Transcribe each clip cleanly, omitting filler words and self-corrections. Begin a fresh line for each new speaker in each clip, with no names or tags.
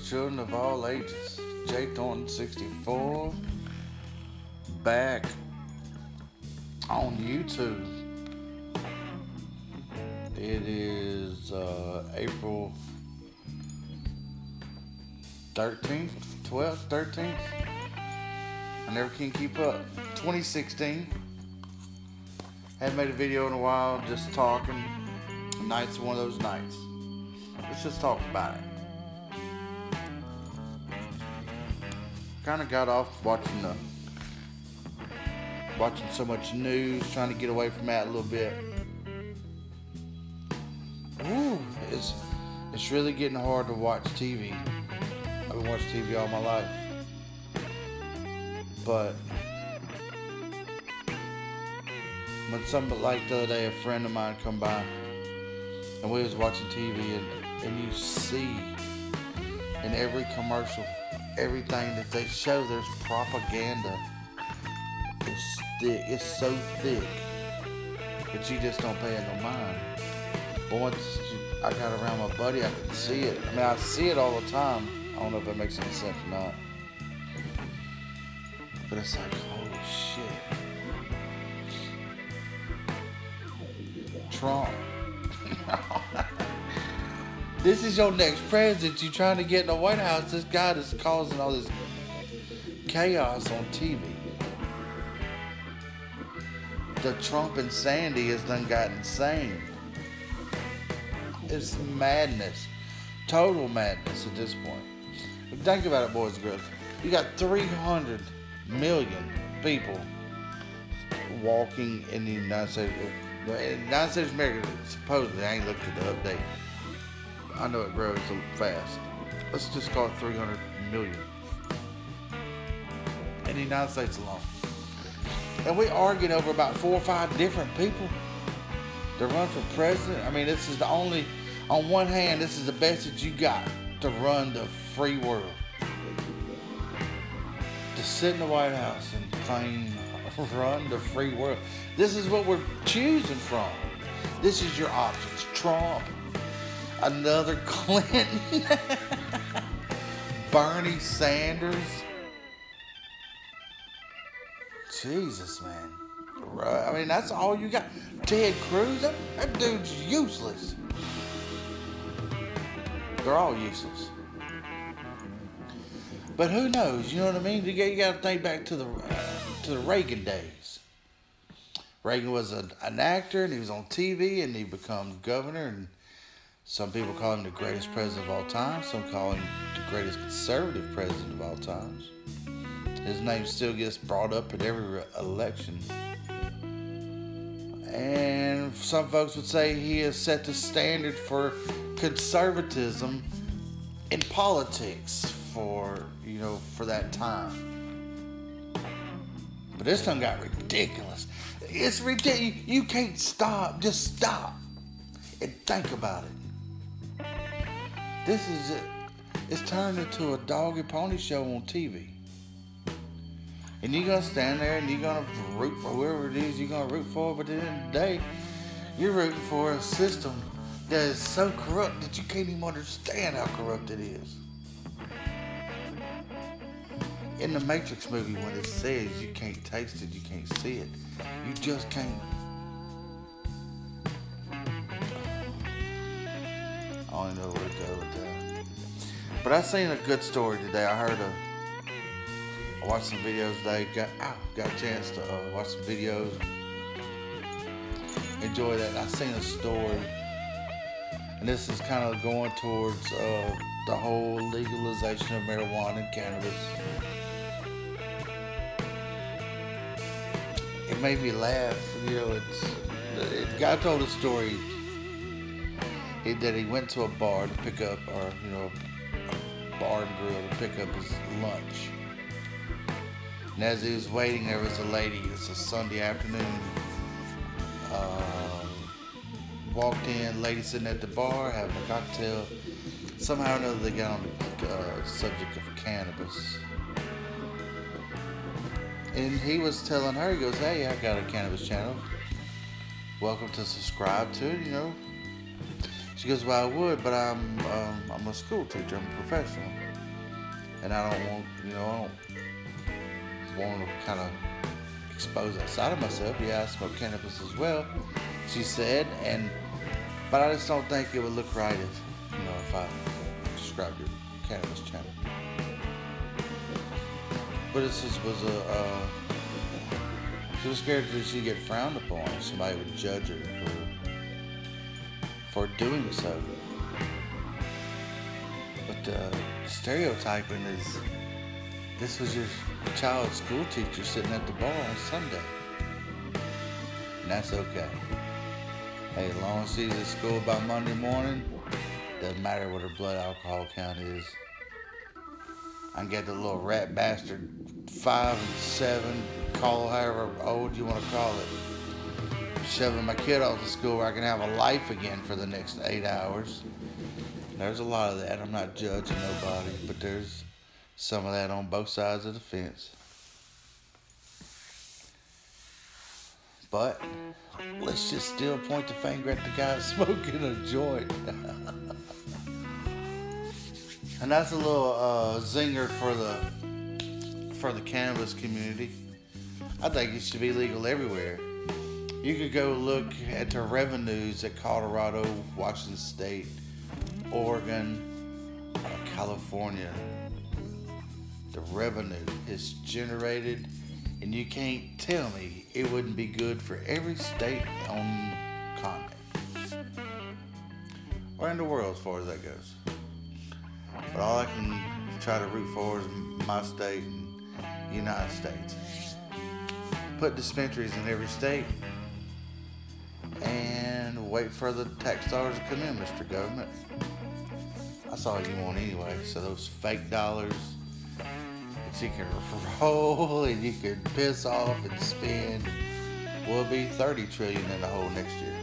children of all ages. Jay Thornton 64 back on YouTube. It is April 13th, 12th, 13th. I never can keep up. 2016. Hadn't made a video in a while, just talking. Night's one of those nights. Let's just talk about it. Kind of got off watching so much news, trying to get away from that a little bit. Ooh, it's really getting hard to watch TV. I've been watching TV all my life, but when somebody, like the other day, a friend of mine come by and we was watching TV, and you see in every commercial, everything that they show, there's propaganda. It's thick. It's so thick that you just don't pay it no mind. But once I got around my buddy, I could see it. I mean, I see it all the time. I don't know if that makes any sense or not. But it's like, holy shit. Trump. This is your next president. You trying to get in the White House. This guy that's causing all this chaos on TV. The Trump and Sandy has done got insane. It's madness. Total madness at this point. But think about it, boys and girls. You got 300 million people walking in the United States. In the United States of America, supposedly, I ain't looked at the update. I know it grows so fast. Let's just call it 300 million. In the United States alone. And we arguing over about 4 or 5 different people to run for president. I mean, this is the only, on one hand, this is the best that you got to run the free world. To sit in the White House and claim, run the free world. This is what we're choosing from. This is your options. Trump, another Clinton, Bernie Sanders. Jesus, man. I mean, that's all you got. Ted Cruz, that dude's useless. They're all useless. But who knows? You know what I mean? You got to think back to the Reagan days. Reagan was an actor, and he was on TV, and he became governor. And some people call him the greatest president of all time. Some call him the greatest conservative president of all times. His name still gets brought up at every election. And some folks would say he has set the standard for conservatism in politics for that time. But this time got ridiculous. It's ridiculous. You can't stop. Just stop and think about it. This is it. It's turned into a dog and pony show on TV. And you're going to stand there and you're going to root for whoever it is you're going to root for. But at the end of the day, you're rooting for a system that is so corrupt that you can't even understand how corrupt it is. In the Matrix movie, when it says you can't taste it, you can't see it, you just can't. I don't know where to go with that. But I seen a good story today. I watched some videos today. Got a chance to watch some videos. Enjoy that. And I seen a story, and this is kind of going towards the whole legalization of marijuana and cannabis. It made me laugh. The guy told a story that he went to a bar to pick up, a bar and grill to pick up his lunch. And as he was waiting, there was a lady. It's a Sunday afternoon. Walked in, lady sitting at the bar having a cocktail. Somehow or another, they got on the subject of cannabis. And he was telling her, he goes, "Hey, I got a cannabis channel. Welcome to subscribe to it, She goes, "Well, I would, but I'm a school teacher. I'm a professional." and I don't want, I don't want to kind of expose that side of myself. Yeah, I smoke cannabis as well, she said, but I just don't think it would look right if I described your cannabis channel. But this was she was scared that she'd get frowned upon. Somebody would judge her for doing so. But stereotyping is, this was your child's school teacher sitting at the bar on Sunday. And that's okay. Hey, as long as she's at school by Monday morning, doesn't matter what her blood alcohol count is. I can get the little rat bastard 5 and 7, call however old you want to call it, shoving my kid off to school where I can have a life again for the next 8 hours. There's a lot of that. I'm not judging nobody, but there's some of that on both sides of the fence. But let's just still point the finger at the guy smoking a joint. And that's a little zinger for the cannabis community. I think it should be legal everywhere. You could go look at the revenues that Colorado, Washington State, Oregon, California, the revenue is generated, and you can't tell me it wouldn't be good for every state on the continent or in the world as far as that goes. But all I can try to root for is my state and the United States. Put dispensaries in every state and wait for the tax dollars to come in, Mr. Government. That's all you want anyway. So those fake dollars that you can roll and you can piss off and spend will be $30 trillion in the hole next year.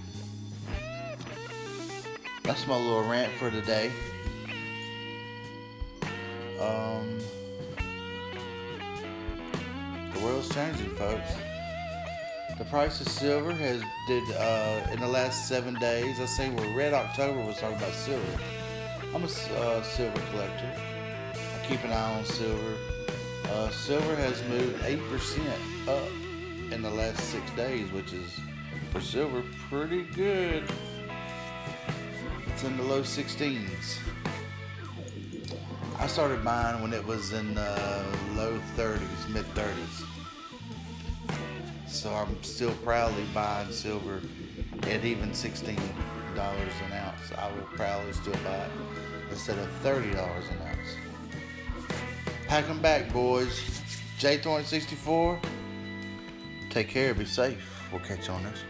That's my little rant for today. The world's changing, folks. The price of silver did in the last 7 days. I say where Red October was talking about silver. I'm a silver collector. I keep an eye on silver. Silver has moved 8% up in the last 6 days, which is for silver pretty good. It's in the low 16s. I started buying when it was in the low 30s, mid 30s. So I'm still proudly buying silver at even $16 an ounce. I will proudly still buy it instead of $30 an ounce. Pack 'em back, boys. J Thorne 64. Take care. Be safe. We'll catch you on this.